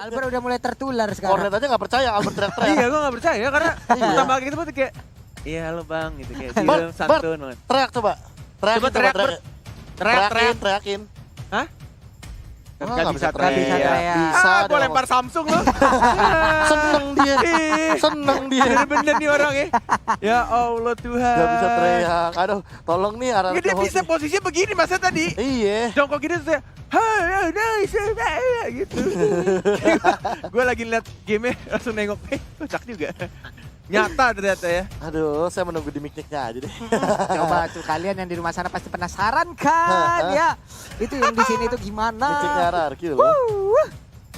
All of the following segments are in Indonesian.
Albert udah mulai tertular sekarang. Cornet aja gak percaya Albert teriak-teriak. Iya, gue gak percaya karena Iya. tambah kayak gitu tuh kayak, iya halo bang gitu kayak Bert, diem santun banget. Teriak coba. Coba teriak, Bert. Teriak. Teriakin. Hah? Oh, Gak bisa Gak bisa teriak. teriak. Bisa Ah, gue dong. lempar Samsung loh. Seneng dia. Seneng dia. Bener-bener nih orang ya. Ya Allah Tuhan. Gak bisa teriak. Aduh, tolong nih arah Dia bisa posisinya begini masa tadi. Iya. Jongkok gini terus gitu. Gue lagi liat game-nya langsung nengok, kocak juga. Nyata ternyata ya. Aduh, saya menunggu di mic-nya aja deh. Coba tuh kalian yang di rumah sana pasti penasaran kan ya. Itu yang di sini tuh gimana? Mic-nya RRQ loh.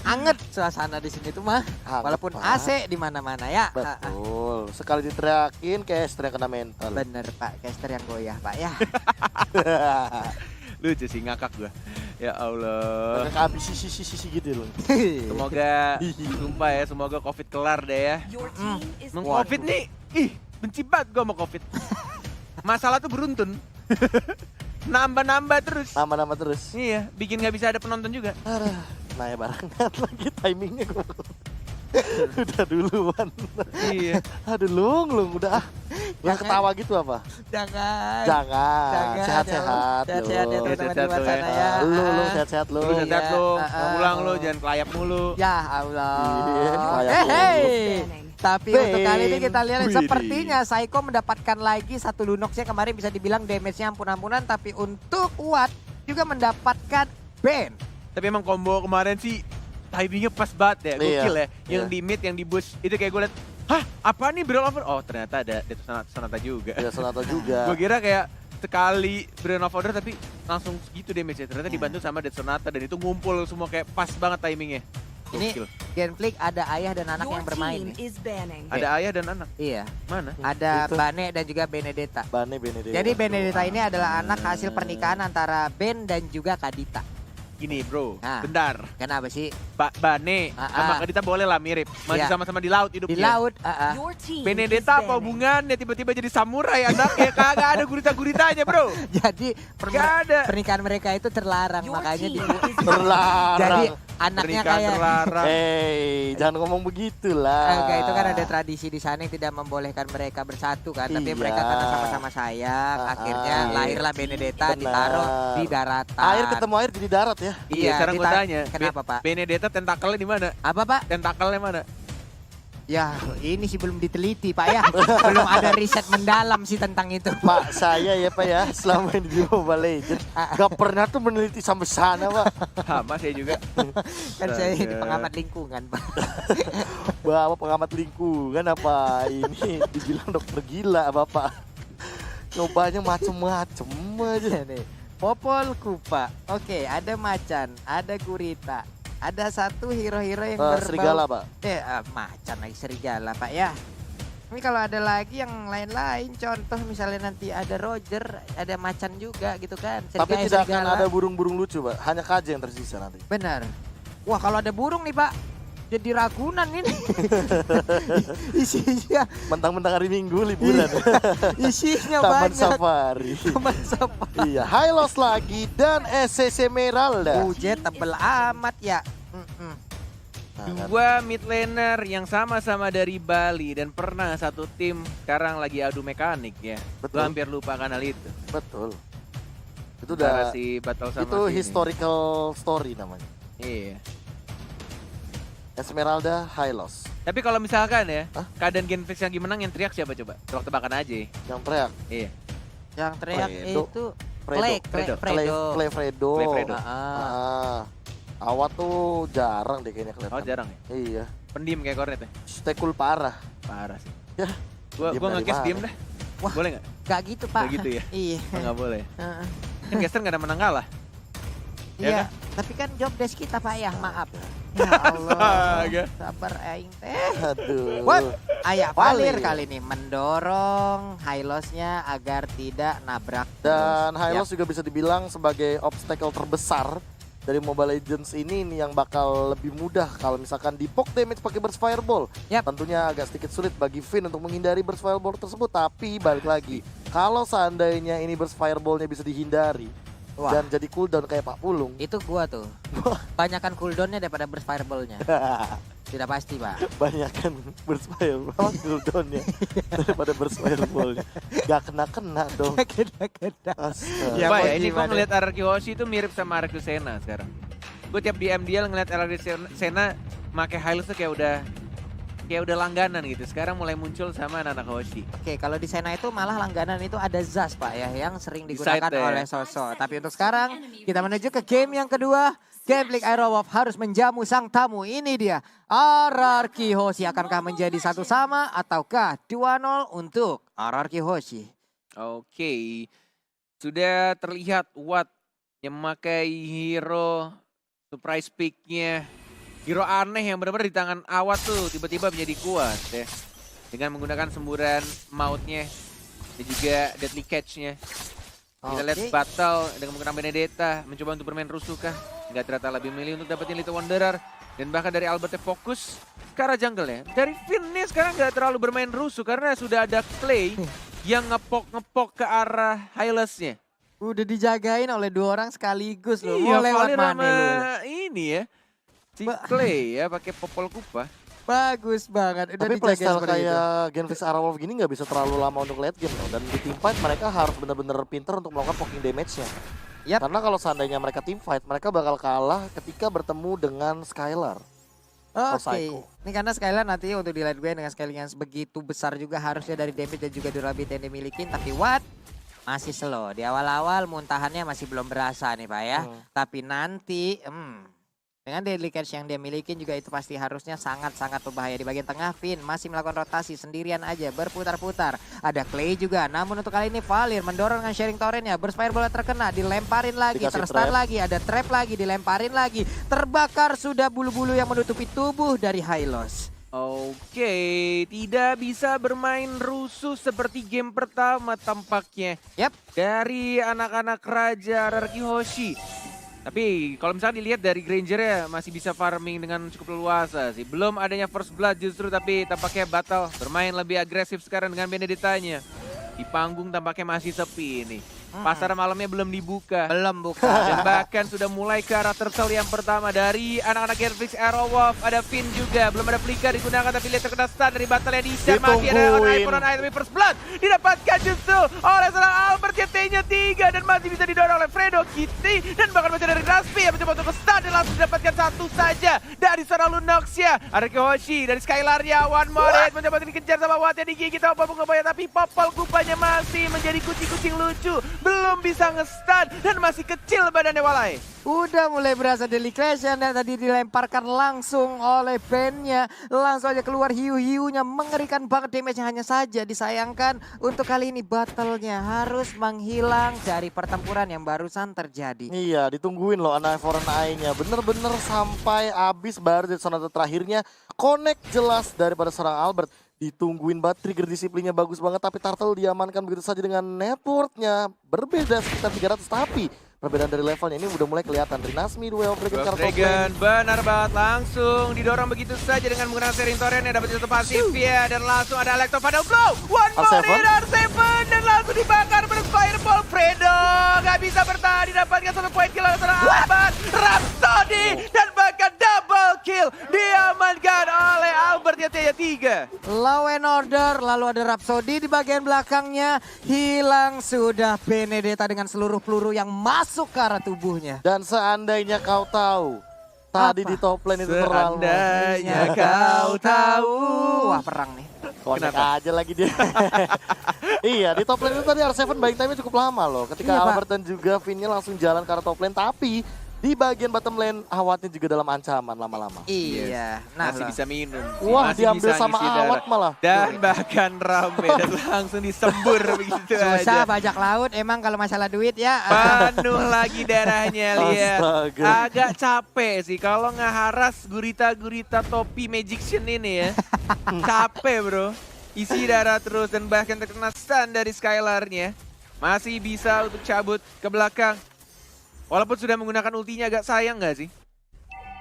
Anget suasana di sini tuh mah. Hangat, Walaupun Pak. AC di mana-mana ya. Betul. Sekali diteriakin kayak yang kena mental. Bener Pak, caster yang goyah Pak ya. Lucu sih ngakak gue. Ya Allah. Kayak habis sisi gitu loh. Semoga sumpah ya, semoga Covid kelar deh ya. Emang Covid nih, benci banget gue sama Covid. Masalah tuh beruntun. Nambah-nambah terus. Nama-nama terus. Iya, bikin nggak bisa ada penonton juga. Aduh, nanya barengan lagi timingnya gue. Udah duluan. Iya. Aduh, lung udah. Yang ketawa gitu apa? Jangan. Jangan. Sehat-sehat. Sehat-sehat ya Lung. teman-teman di Sehat-sehat luar lu ya. sana ya. Lu sehat-sehat lu. Lu sehat Iya. lu, pulang lu, jangan kelayap mulu. Ya Allah. Iya, kayak Hey. Tapi untuk kali ini kita lihat Widih. sepertinya Psycho mendapatkan lagi satu Lunox-nya kemarin bisa dibilang damage-nya ampun-ampunan, tapi untuk Watt juga mendapatkan ban. Tapi emang combo kemarin sih timingnya pas banget ya, gokil ya. Yang iya. di mid, yang di bush, itu kayak gue liat, hah apa nih Brawl Over? Oh ternyata ada Death Sonata juga. Ya Sonata juga. Gue kira kayak sekali Brawl of Order tapi langsung segitu damage ya. Ternyata dibantu sama Death Sonata dan itu ngumpul semua kayak pas banget timingnya. Ini Gokil. Genflix ada ayah dan anak yang bermain nih. Ada ayah dan anak. Iya, Mana? ada Itu. Bane dan juga Benedetta. Bane Benedetta. Jadi Benedetta ini adalah anak hasil pernikahan antara Ben dan juga Kadita. Gini bro, Nah. bentar. Kenapa sih? Bane sama Kadita boleh lah mirip. Masih Iya. sama-sama di laut hidupnya. Di laut, Benedetta apa hubungannya tiba-tiba jadi samurai anaknya? Kagak ada gurita-guritanya bro. jadi Gak ada. pernikahan mereka itu terlarang, makanya di Terlarang. jadi anaknya Pernikahan kayak terlarang. Jangan ngomong begitulah. Enggak, itu kan ada tradisi di sana yang tidak membolehkan mereka bersatu kan. Tapi Iya. mereka karena sama-sama sayang, akhirnya lahirlah Benedetta Benar. ditaruh di daratan. Air ketemu air jadi darat ya. Iya, sekarang gue tanya. Kenapa Pak? Benedetta tentakelnya di mana? Apa Pak? Tentakelnya mana? Ya ini sih belum diteliti Pak ya. Belum ada riset mendalam sih tentang itu. Pak, saya ya Pak ya, selama ini di Mobile Legends gak pernah tuh meneliti sampai sana Pak. Sama saya juga. Kan saya ini Astaga. pengamat lingkungan Pak. Bapak pengamat lingkungan apa ini dibilang dokter gila Bapak. Nyobanya macem-macem aja. Nih, Popol Kupa. Oke, ada macan, ada gurita. Ada satu hero-hero yang berbau Serigala Pak. macan lagi serigala Pak ya. Ini kalau ada lagi yang lain-lain, contoh misalnya nanti ada Roger, ada macan juga gitu kan. Tapi tidak akan serigala. ada burung-burung lucu Pak, hanya kaja yang tersisa nanti. Benar. Wah kalau ada burung nih Pak, jadi ragunan ini. Isinya, Mentang-mentang hari Minggu liburan. isinya Taman banyak. Safari. Taman Safari. Iya, Hylos lagi dan SCC Meralda. Ujet tebel amat ya. Mm-mm. Nah, kan. Dua mid laner yang sama-sama dari Bali dan pernah satu tim, sekarang lagi adu mekanik ya. Betul. Gue hampir lupa kanal itu. Betul. Itu Antara udah si Battle sama itu si ini. historical story namanya. Iya. Esmeralda Hylos. Tapi kalau misalkan ya, Hah? keadaan Genflix yang menang yang teriak siapa coba? Tebak-tebakan aja. Yang teriak Iya. Yang teriak Fredo. itu Fredo. Fredo. Fredo. Ah. Awat tuh jarang deh kayaknya kelihatan. Oh jarang ya? Iya. Pendiam kayak Cornet ya? Stekul parah. Parah sih. Ya, Gua diem dari nge-cast mana? diem dah. Wah. Boleh nggak? Gak gitu Pak. Gak gitu ya? Iya. Oh, nggak boleh. Heeh. Kan caster nggak ada menang kalah. Ya Iya. kan? Tapi kan job desk kita Pak ya, maaf. Ya Allah. Astaga. Sabar aing teh. Aduh. What? Ayah Valir Valir. kali ini mendorong Hylosnya agar tidak nabrak. Dan terus. Hylos juga bisa dibilang sebagai obstacle terbesar dari Mobile Legends ini nih yang bakal lebih mudah kalau misalkan di poke damage pakai burst fireball. Yap. Tentunya agak sedikit sulit bagi Finn untuk menghindari burst fireball tersebut, tapi balik lagi kalau seandainya ini burst fireballnya bisa dihindari, Wah. dan jadi cooldown kayak Pak Pulung. Itu gua tuh. Banyakan cooldownnya daripada burst fireball-nya. Tidak pasti, Pak. Banyakan burst fireball cooldownnya daripada burst fireballnya. Gak kena dong. Kena-kena. Astaga. Ya, Pak mau ya, ini gue gimana? ngeliat RRQ Hoshi itu mirip sama RRQ Sena sekarang. Gue tiap di MDL ngeliat RRQ Sena make Hylos tuh kayak udah langganan gitu. Sekarang mulai muncul sama anak-anak Hoshi. Oke, kalau di Sena itu malah langganan itu ada Zas, Pak ya, yang sering Di digunakan side ya. oleh Soso. Tapi untuk sekarang kita menuju ke game yang kedua. Game League Aerowolf harus menjamu sang tamu. Ini dia, RRQ Hoshi. Akankah menjadi 1-1 ataukah 2-0 untuk RRQ Hoshi? Oke, sudah terlihat Watt yang memakai hero surprise pick-nya. Hero aneh yang benar-benar di tangan Awat tuh tiba-tiba menjadi kuat ya. Dengan menggunakan semburan mautnya dan juga deadly catch-nya. Kita lihat Oke. battle dengan menggunakan Benedetta, mencoba untuk bermain rusuh kah? Nggak ternyata lebih milih untuk dapetin Little Wanderer. Dan bahkan dari Albertnya fokus ke arah jungle ya. Dari Finn nih sekarang nggak terlalu bermain rusuh karena sudah ada Clay yang ngepok ke arah Hylos-nya. Udah dijagain oleh 2 orang sekaligus loh. Iya, Mau lewat Valir mana sama lu? ini ya. Si Clay ya pakai popol kupa. Bagus banget. Udah Tapi dijagain playstyle seperti itu. kayak Genfix Aerowolf gini nggak bisa terlalu lama untuk late game loh. Dan di teamfight mereka harus benar-benar pinter untuk melakukan poking damage-nya. Yap. Karena kalau seandainya mereka teamfight, mereka bakal kalah ketika bertemu dengan Skylar. Oke, Psycho. ini karena Skylar nanti untuk di late game dengan scaling yang begitu besar juga harusnya dari damage dan juga durability yang dimiliki. Tapi Watt masih slow. Di awal-awal muntahannya masih belum berasa nih Pak ya. Tapi nanti dengan deadly catch yang dia miliki juga itu pasti harusnya sangat-sangat berbahaya. Di bagian tengah Finn masih melakukan rotasi sendirian aja berputar-putar. Ada Clay juga, namun untuk kali ini Valir mendorong dengan sharing torrentnya. Burst fireball terkena, dilemparin lagi, Dikasih terstun trap. lagi, ada trap lagi, dilemparin lagi. Terbakar sudah bulu-bulu yang menutupi tubuh dari Hylos. Oke, tidak bisa bermain rusuh seperti game pertama tampaknya. Yap. Dari anak-anak Raja RRQ Hoshi. Tapi kalau misalnya dilihat dari Granger ya masih bisa farming dengan cukup leluasa sih. Belum adanya first blood justru tapi tampaknya battle bermain lebih agresif sekarang dengan Benedettanya. Di panggung tampaknya masih sepi ini. Pasar malamnya belum dibuka. Belum buka. Dan bahkan sudah mulai ke arah turtle yang pertama dari anak-anak Genfix Aerowolf. Ada Finn juga, belum ada flicker digunakan tapi lihat terkena stun dari battle yang di-share. Mati ada Ditungguin. iPhone on item first blood. Didapatkan justru oleh seorang Albert CT-nya 3 dan masih bisa didorong oleh Fredo Kitty. Dan bahkan masih dari Raspi yang mencoba untuk stun dan langsung didapatkan satu saja dari seorang Lunoxia. Ada Hoshi dari Skylar-nya, one more hit mencoba untuk dikejar sama Watt yang digigit sama Bunga Boya tapi popol kupanya masih menjadi kucing-kucing lucu. Belum bisa nge-stun dan masih kecil badannya Walai. Udah mulai berasa delicration dan tadi dilemparkan langsung oleh bandnya. Langsung aja keluar hiu-hiunya, mengerikan banget damage-nya. Hanya saja disayangkan untuk kali ini battle-nya harus menghilang dari pertempuran yang barusan terjadi. Iya, ditungguin loh anak Foreign Eye-nya. Bener-bener sampai habis baru di sonata terakhirnya. Connect jelas daripada seorang Albert. Ditungguin banget, trigger disiplinnya bagus banget. Tapi Turtle diamankan begitu saja dengan networknya. Berbeda sekitar 300 tapi perbedaan dari levelnya ini udah mulai kelihatan. Rinasmi, Duel Dragon, Duel Carto Dragon, benar banget langsung didorong begitu saja dengan menggunakan sharing torrent yang dapat satu pasif ya. Dan langsung ada Electro Final Blow. One more R7. hit R7 dan langsung dibakar Burst Fireball. Fredo gak bisa bertahan, didapatkan satu point kill oleh seorang Albert. Rhapsody dan bahkan double kill diamankan oleh Albert ya T3. Law and Order, lalu ada Rhapsody di bagian belakangnya. Hilang sudah Benedetta dengan seluruh peluru yang masuk ke arah tubuhnya. Dan seandainya kau tahu, tadi Apa? di top lane itu terlalu. Seandainya kau tahu. Wah, perang nih. Connect Kenapa? aja lagi dia. Iya, di top lane itu tadi R7 buying time-nya cukup lama loh. Ketika Iya, Pak. Albert dan juga Finn-nya langsung jalan ke arah top lane. Tapi di bagian bottom lane Awatnya juga dalam ancaman lama-lama. Iya. Nah, Masih bisa minum. Wah, Masih diambil bisa sama ngisi darah. Awat malah. Dan bahkan rame dan langsung disembur begitu susah aja. bajak laut emang kalau masalah duit ya. Penuh lagi darahnya lihat. Astaga. Agak capek sih kalau ngeharas gurita-gurita topi Magician ini ya. Capek bro. Isi darah terus dan bahkan terkena stun dari Skylar-nya. Masih bisa untuk cabut ke belakang. Walaupun sudah menggunakan ultinya agak sayang gak sih?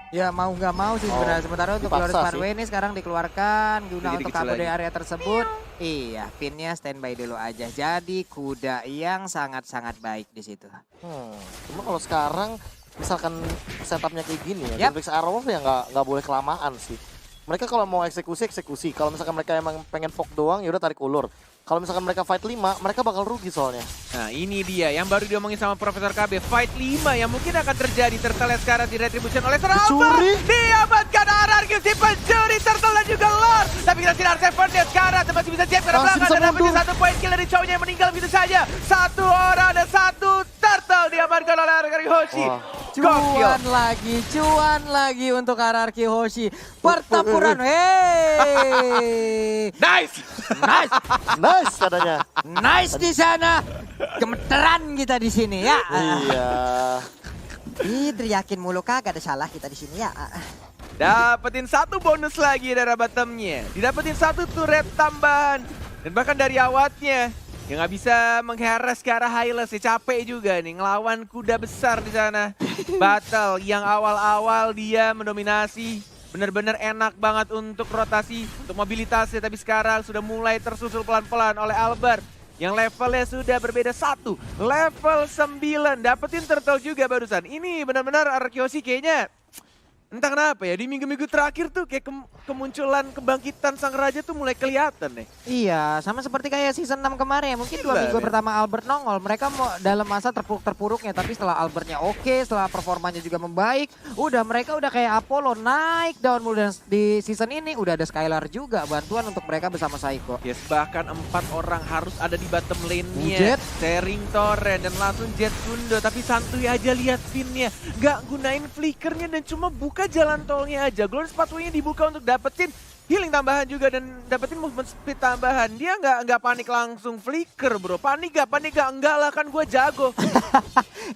Ya mau nggak mau sih sebenarnya. Sementara untuk dipaksa Glorious sih. Pathway ini sekarang dikeluarkan guna Jadi untuk kecil kabur dari lagi. area tersebut. Iya, pinnya standby dulu aja. Jadi kuda yang sangat-sangat baik di situ. Cuma kalau sekarang misalkan setupnya kayak gini ya, Yap. Gentrix Arrow ya nggak boleh kelamaan sih. Mereka kalau mau eksekusi. Kalau misalkan mereka emang pengen poke doang, ya udah tarik ulur. Kalau misalkan mereka fight 5, mereka bakal rugi soalnya. Nah ini dia yang baru diomongin sama Profesor KB. Fight 5 yang mungkin akan terjadi. Turtle sekarang di retribution oleh Serapa. Dicuri. Diamankan RRQ si pencuri Turtle dan juga Lord. Tapi kita sinar Seven dia sekarang masih bisa jam karena Masih belakang. bisa Dan dapetin mundur. 1 poin kill dari cowoknya yang meninggal begitu saja. 1 orang dan 1 Turtle diamankan oleh RRQ Hoshi. Wah. Cuan lagi untuk RRQ Hoshi. Pertempuran, hey, Nice. nice, Nice katanya. nice di sana. Gemeteran kita di sini ya. Iya. Ih, teriakin mulu kagak ada salah kita di sini ya. Dapetin 1 bonus lagi dari bottomnya. Didapetin 1 turret tambahan. Dan bahkan dari awatnya. Yang nggak bisa mengheres ke arah Hylos. Ya capek juga nih ngelawan kuda besar di sana. Battle yang awal-awal dia mendominasi. Benar-benar enak banget untuk rotasi, untuk mobilitasnya. Tapi sekarang sudah mulai tersusul pelan-pelan oleh Albert. Yang levelnya sudah berbeda 1. Level 9. Dapetin turtle juga barusan. Ini benar-benar Arkeosi kayaknya entah kenapa ya, di minggu-minggu terakhir tuh kayak kemunculan kebangkitan sang raja tuh mulai kelihatan nih. Iya, sama seperti kayak season 6 kemarin ya. Mungkin 2 Gila, minggu men. pertama Albert nongol, mereka mau dalam masa terpuruk-terpuruknya. Tapi setelah Albertnya oke, setelah performanya juga membaik, mereka udah kayak Apollo naik daun mulu. Dan di season ini udah ada Skylar juga, bantuan untuk mereka bersama Saiko. Yes, bahkan 4 orang harus ada di bottom lane-nya. Jet. Sharing torrent dan langsung Jet Kundo. Tapi santuy aja lihat Finn-nya. Gak gunain flickernya dan cuma buka jalan tolnya aja. Glorious Pathway-nya dibuka untuk dapetin healing tambahan juga dan dapetin movement speed tambahan. Dia nggak panik langsung flicker bro. Panik gak? Enggak lah kan gue jago.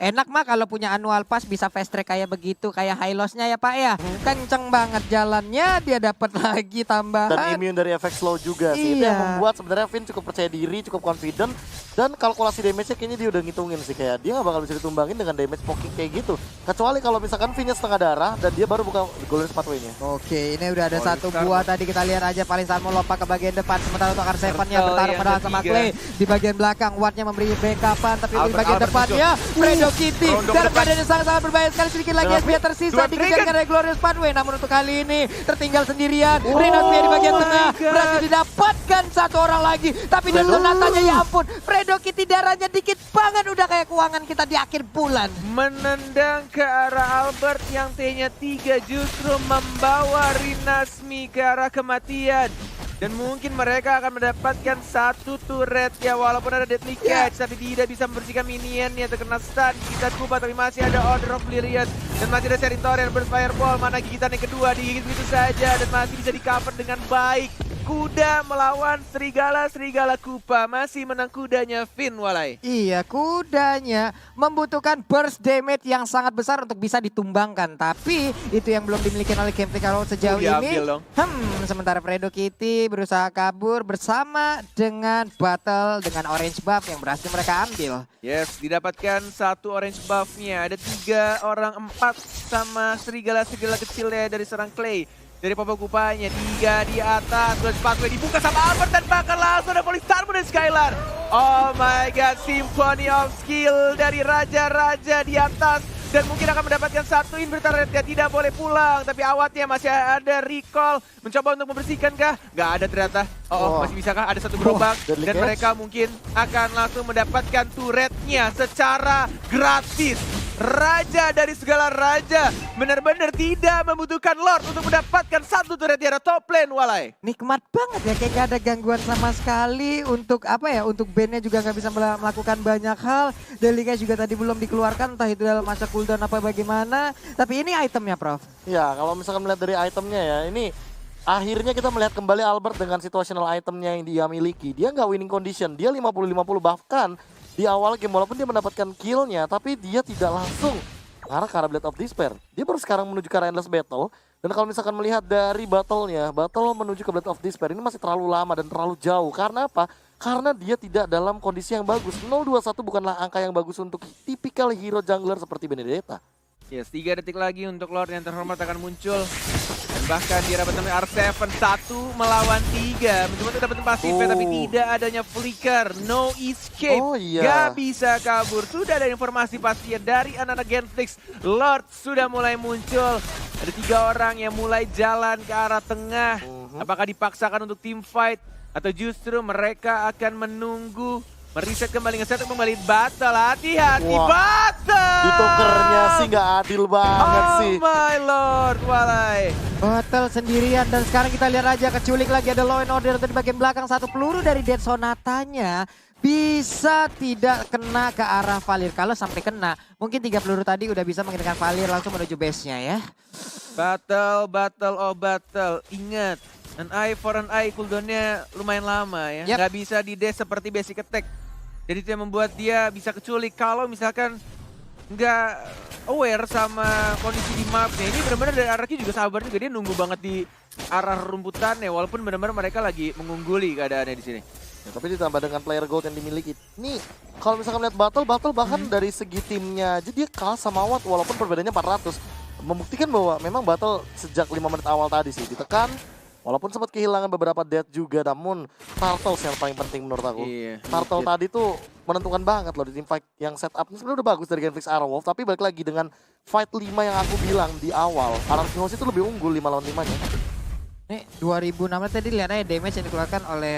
Enak mah kalau punya annual pass bisa fast track kayak begitu, kayak Hylos-nya ya Pak ya. Kenceng banget jalannya, dia dapat lagi Dan tambahan. immune dari efek slow juga sih. Itu Iya. yang membuat sebenarnya Finn cukup percaya diri, cukup confident. Dan kalkulasi damage-nya kayaknya dia udah ngitungin sih. Kayak dia gak bakal bisa ditumbangin dengan damage poking kayak gitu. Kecuali kalau misalkan Finn-nya setengah darah dan dia baru buka Glorious Pathway-nya. Oke, ini udah ada Oh, satu Star. buah tadi kita lihat aja paling sama lompat ke bagian depan. Sementara untuk Arseven-nya Turtle bertarung yang melawan sama ketiga. Clay. Di bagian belakang, Watt-nya memberi backupan. Tapi di Albert, bagian Albert depannya, Fredo Kitty. Rondong Dalam depan. keadaan yang sangat-sangat berbahaya sekali. Sedikit lagi Dalam- SPA tersisa. Dua Dikejar trigger. oleh Glorious Pathway. Namun untuk kali ini tertinggal sendirian. Renosmia di bagian my tengah. God. Berhasil didapatkan 1 orang lagi. Tapi di Fredo. natanya ya ampun. Fredo Kitty darahnya dikit banget. Udah kayak keuangan kita di akhir bulan. Menendang ke arah Albert yang T-nya 3 justru membawa Rinasmi ke arah kematian. Dan mungkin mereka akan mendapatkan 1 turret ya walaupun ada deadly catch tapi tidak bisa membersihkan minionnya terkena stun. Kita Kuba tapi masih ada Order of Lyrian dan masih ada Sharing Torrent Burst Fireball. Mana gigitan yang kedua digigit begitu saja dan masih bisa di cover dengan baik. Kuda melawan serigala Kupa masih menang kudanya Finn Walai. Iya, kudanya membutuhkan burst damage yang sangat besar untuk bisa ditumbangkan. Tapi itu yang belum dimiliki oleh Game Arrow sejauh ini. Diambil dong. Sementara Fredo Kitty berusaha kabur bersama dengan battle dengan orange buff yang berhasil mereka ambil. Yes, didapatkan 1 orange buff-nya. Ada 3 orang 4 sama serigala-serigala kecilnya dari serang Clay. Dari Papa Kupanya, 3 di atas. Glorious Pathway dibuka sama Albert dan bahkan langsung ada Polystarmon dan Skylar. Oh my god, Symphony of Skill dari Raja-Raja di atas. Dan mungkin akan mendapatkan 1 inverter dia tidak boleh pulang. Tapi awatnya masih ada recall. Mencoba untuk membersihkan kah? Gak ada ternyata. Oh, masih bisa kah? Ada 1 gerobak. deadly Dan catch. mereka mungkin akan langsung mendapatkan turretnya secara gratis. Raja dari segala raja. Benar-benar tidak membutuhkan Lord untuk mendapatkan 1 turret di arah top lane, Walai. Nikmat banget ya, kayak gak ada gangguan sama sekali untuk apa ya, untuk bandnya juga nggak bisa melakukan banyak hal. Delika juga tadi belum dikeluarkan, entah itu dalam masa cooldown apa bagaimana. Tapi ini itemnya Prof. Ya, kalau misalkan melihat dari itemnya ya, ini akhirnya kita melihat kembali Albert dengan situational itemnya yang dia miliki. Dia nggak winning condition, dia 50-50 bahkan di awal game walaupun dia mendapatkan killnya, tapi dia tidak langsung mengarah ke arah Blade of Despair. Dia baru sekarang menuju ke arah Endless Battle. Dan kalau misalkan melihat dari battle-nya, battle menuju ke Blade of Despair ini masih terlalu lama dan terlalu jauh. Karena apa? Karena dia tidak dalam kondisi yang bagus. 0-2-1 bukanlah angka yang bagus untuk tipikal hero jungler seperti Benedetta. Yes, 3 detik lagi untuk Lord yang terhormat akan muncul. Dan bahkan di era pertama R7 1 melawan 3. Mencoba untuk dapetin pasifnya tapi tidak adanya flicker. No escape. Oh, iya. Gak bisa kabur. Sudah ada informasi pastinya dari anak-anak Genflix. Lord sudah mulai muncul. Ada 3 orang yang mulai jalan ke arah tengah. Apakah dipaksakan untuk team fight? Atau justru mereka akan menunggu mereset kembali, nge-setup kembali battle. Hati-hati, Wah. battle! Ditukernya sih nggak adil banget sih. Oh my lord, walai. Battle sendirian dan sekarang kita lihat aja keculik lagi ada Law and Order di bagian belakang. Satu peluru dari Dead Sonatanya bisa tidak kena ke arah Valir. Kalau sampai kena, mungkin 3 peluru tadi udah bisa mengenakan Valir langsung menuju base-nya ya. Battle, battle. Ingat, an eye for an eye cooldown-nya lumayan lama ya. Yep. Nggak bisa di-dash seperti basic attack. Jadi itu yang membuat dia bisa keculik. Kalau misalkan nggak aware sama kondisi di mapnya. Ini benar-benar dari Araki juga sabar juga. Dia nunggu banget di arah rumputannya. Walaupun benar-benar mereka lagi mengungguli keadaannya di sini. Ya, tapi ditambah dengan player gold yang dimiliki. Nih, kalau misalkan lihat battle bahkan dari segi timnya aja dia kalah sama Watt walaupun perbedaannya 400. Membuktikan bahwa memang battle sejak 5 menit awal tadi sih ditekan. Walaupun sempat kehilangan beberapa death juga, namun Turtles yang paling penting menurut aku. Iya. Turtle tadi tuh menentukan banget loh di tim fight yang setupnya sebenarnya udah bagus dari Genflix Arrowwolf. Tapi balik lagi dengan fight 5 yang aku bilang di awal, Anarchy Host itu lebih unggul 5 lawan 5-nya. Nih 2006 tadi lihat aja damage yang dikeluarkan oleh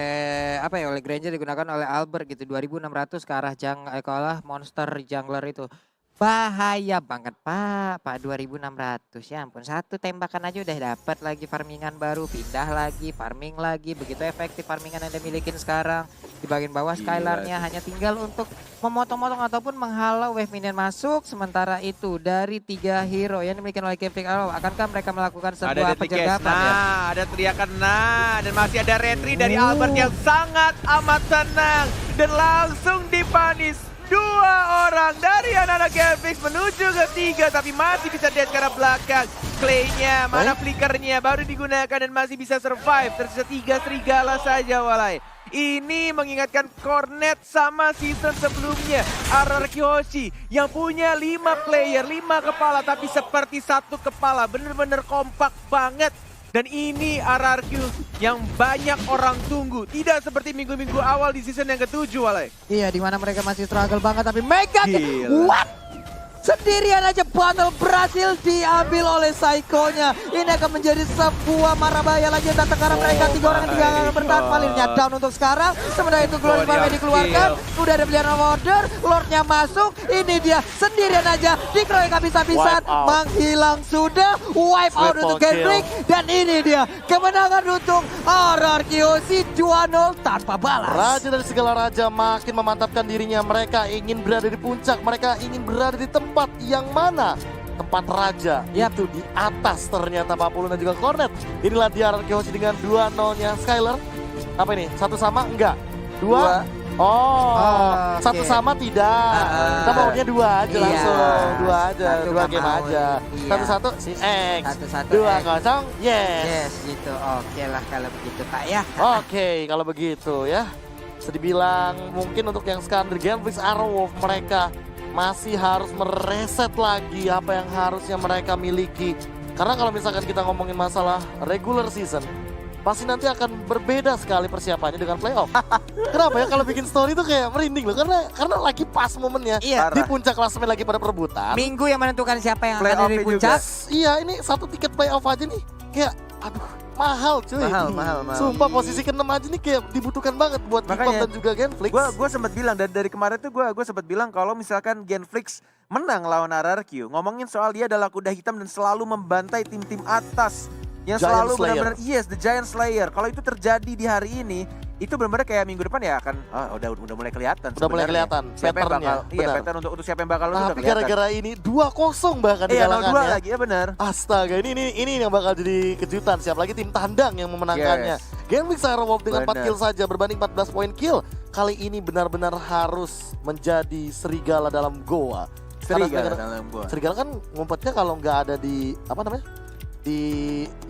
oleh Granger digunakan oleh Albert gitu 2600 ke arah ke arah monster jungler itu. Bahaya banget Pak 2600 ya ampun, satu tembakan aja udah dapat lagi farmingan baru, pindah lagi, farming lagi, begitu efektif farmingan yang dimilikin sekarang. Di bagian bawah Skylarnya hanya tinggal untuk memotong-motong ataupun menghalau wave minion masuk. Sementara itu dari 3 hero yang dimiliki oleh Genflix Arrow, akankah mereka melakukan sebuah pencegahan? Nah, ada teriakan nah, dan masih ada retri dari Albert yang sangat amat tenang dan langsung dipanis. 2 orang dari anak-anak Genflix menuju ke 3 tapi masih bisa dead ke arah belakang. Clay-nya, mana flickernya baru digunakan dan masih bisa survive. Tersisa 3 serigala saja walai. Ini mengingatkan Cornet sama season sebelumnya. Araraki Hoshi yang punya 5 player, 5 kepala tapi seperti 1 kepala. Bener-bener kompak banget. Dan ini RRQ yang banyak orang tunggu. Tidak seperti minggu-minggu awal di season yang ke-7, walai. Iya, di mana mereka masih struggle banget tapi Mega Gila. what? Sendirian aja battle berhasil diambil oleh Psycho-nya. Ini akan menjadi sebuah marabaya lagi yang datang karena mereka 3 orang yang akan bertahan. Valirnya down untuk sekarang. Sementara itu Glory Farmnya dikeluarkan. Udah ada pilihan order, Lordnya masuk. Ini dia sendirian aja dikeroyok habis-habisan. Wipe out. Menghilang sudah. Wipe out Triple untuk Genflix. Dan ini dia kemenangan untuk RRQ Hoshi 2-0 tanpa balas. Raja dari segala raja makin memantapkan dirinya. Mereka ingin berada di puncak. Mereka ingin berada di tempat yang mana? Tempat raja itu di atas ternyata Pak Pulun dan juga Cornet. Inilah dia RRQ Hoshi dengan 2-0-nya Skylar. Apa ini? Satu sama? Enggak. 2. Oh, oke. satu sama tidak. Kita maunya 2 aja Iya. langsung. 2 aja, Satu 2 nggak game mau. aja. Iya. 1-1 si X. 1-1 2-0 yes. Yes, gitu. Oke lah kalau begitu Pak ya. Oke, kalau begitu ya. Bisa dibilang mungkin untuk yang sekarang dari Genflix Arrowwolf mereka masih harus mereset lagi apa yang harusnya mereka miliki. Karena kalau misalkan kita ngomongin masalah regular season, pasti nanti akan berbeda sekali persiapannya dengan playoff. Kenapa ya kalau bikin story itu kayak merinding loh, karena lagi pas momennya. Iya. Di puncak klasemen lagi pada perebutan. Minggu yang menentukan siapa yang akan Playoff-nya dari juga. puncak. Iya, ini 1 tiket playoff aja nih kayak aduh mahal cuy. Mahal. Sumpah posisi ke-6 aja nih kayak dibutuhkan banget buat K-pop Makanya, dan juga Genflix. Gue sempat bilang dari kemarin tuh gue sempat bilang kalau misalkan Genflix menang lawan RRQ, ngomongin soal dia adalah kuda hitam dan selalu membantai tim-tim atas yang Giant selalu Slayer. benar-benar yes the Giant Slayer. Kalau itu terjadi di hari ini, itu benar-benar kayak minggu depan ya akan udah mulai kelihatan. Udah mulai sebenarnya. kelihatan Siapa yang pattern-nya, bakal, iya benar. pattern untuk siapa yang bakal lulus udah Tapi kelihatan. gara-gara ini 2-0 bahkan di Iya, 0-2 kalangannya. lagi ya benar. Astaga, ini yang bakal jadi kejutan. Siap lagi tim tandang yang memenangkannya. Yes. Genflix Arrowwolf dengan 4 Benar. kill saja berbanding 14 poin kill. Kali ini benar-benar harus menjadi serigala dalam goa. Karena serigala kan ngumpetnya kalau nggak ada di apa namanya? Di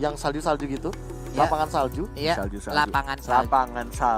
yang salju-salju gitu, Ya. lapangan salju. Iya, Salju. lapangan salju. Lapangan salju.